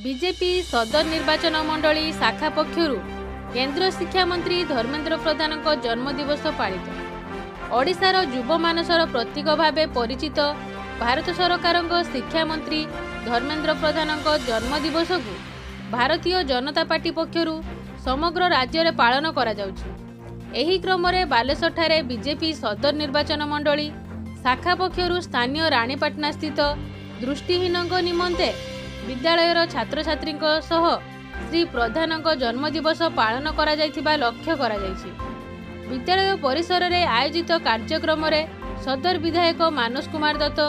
BJP सदर निर्वाचन मंडली शाखा पक्षरु केंद्र शिक्षा मंत्री धर्मेंद्र प्रधान जन्मदिवस पालित। ओडिशार युव मानसर प्रतीक भावे परिचित भारत सरकार शिक्षा मंत्री धर्मेंद्र प्रधान जन्मदिवस को भारतीय जनता पार्टी पक्षरु समग्र राज्य में पालन करा जाउछि। एही क्रम में बालेश्वर ठारे बीजेपी सदर निर्वाचन मंडली शाखा पक्षरु स्थानीय रानीपाटना स्थित दृष्टिहीन निमंते विद्यालयर छात्र छात्री सह श्री प्रधान जन्मदिवस पालन करा जायथिबा लक्ष्य करा जायछि। विद्यालय परिसर में आयोजित कार्यक्रम रे सदर विधायक मानस कुमार दत्त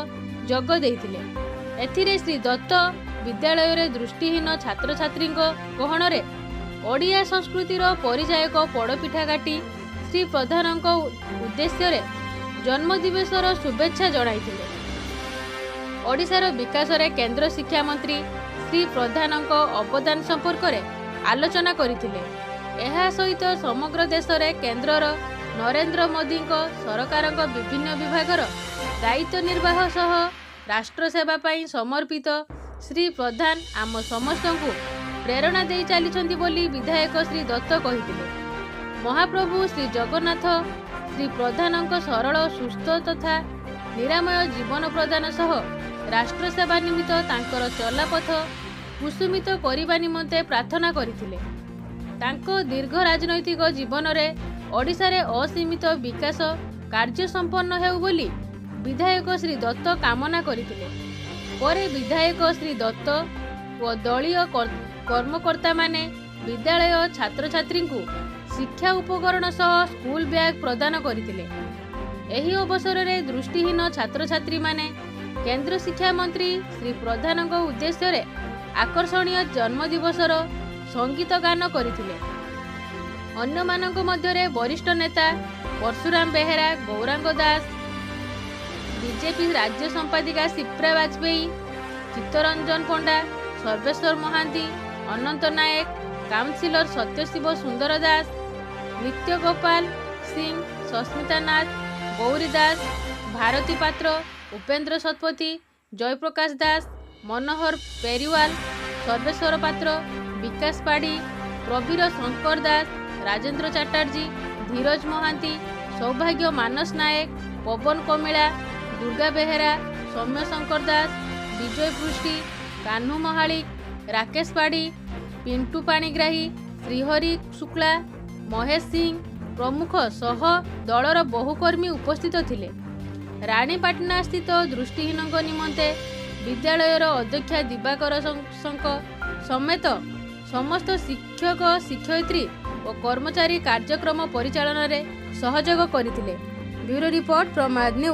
जोग देइथिले। एथिरे श्री दत्त विद्यालय रे दृष्टिहीन छात्र छात्री गहण रे ओडिया संस्कृतिर परिचायक पड़पिठा काटी श्री प्रधान उद्देश्य रे जन्मदिवसर शुभेच्छा जणाइथिले। ओडिशार विकास रे केंद्र शिक्षा मंत्री श्री प्रधान अवदान संपर्क में आलोचना करथिले। एहा सहित समग्र देश में केंद्रर नरेंद्र मोदी सरकार विभिन्न विभागर दायित्व निर्वाह सह राष्ट्र सेवा पई समर्पित श्री प्रधान आम समस्त को प्रेरणा दे चली बोली विधायक श्री दत्त कहिथिले। महाप्रभु श्री जगन्नाथ श्री प्रधान सरल सुस्थ तथा निरामय जीवन प्रदान सह राष्ट्र सेवा निमित्त तांकर चलापथ कुसुमित करने निमंते प्रार्थना करथिले। तांको दीर्घ राजनैतिक जीवन में ओडिशा रे असीमित विकास कार्य संपन्न हेउ बोली विधायक श्री दत्त कामना करथिले। परे विधायक श्री दत्त व दलीय कर्मकर्ता माने विद्यालय छात्र छात्री को शिक्षा उपकरण सह स्कूल बैग प्रदान करथिले। एही अवसर में दृष्टिहीन छात्र छात्री माने केंद्र शिक्षा मंत्री श्री प्रधान उद्देश्य रे आकर्षणीय जन्मदिवसर संगीत गान करथिले। अन्य मानक मध्यरे वरिष्ठ नेता परशुराम बेहेरा, गौरांग दास, बीजेपी राज्य संपादिका शिप्रा वाजपेयी, चित्तरंजन पंडा, सर्वेश्वर महांती, अनंत नायक, काउंसिलर सत्यशिव सुंदर दास, नित्य गोपाल सिंह, सस्मिता नाथ, गौरी दास, भारती पात्र, उपेंद्र शतपथी, जयप्रकाश दास, मनोहर पेरीवाल, सर्वेश्वर पात्र, विकास पाढ़ी, प्रवीर शंकर दास, राजेंद्र चैटर्जी, धीरज महांती, सौभाग्य मानस नायक, पवन कमिला, दुर्गा बेहेरा, सौम्य शंकर दास, विजय पृष्टि, कान्हू महालिक, राकेश पाढ़ी, पिंटू पाणिग्राही, श्रीहरि शुक्ला, महेश सिंह प्रमुख सह दलर बहुकर्मी उपस्थित थिले। रानीपाटना स्थित दृष्टिहीन निमंते विद्यालयर अध्यक्षा दिवाकर समेत समस्त शिक्षक शिक्षयित्री और कर्मचारी कार्यक्रम परिचालन में सहयोग करथिले। ब्यूरो रिपोर्ट प्रमाद न्यूज।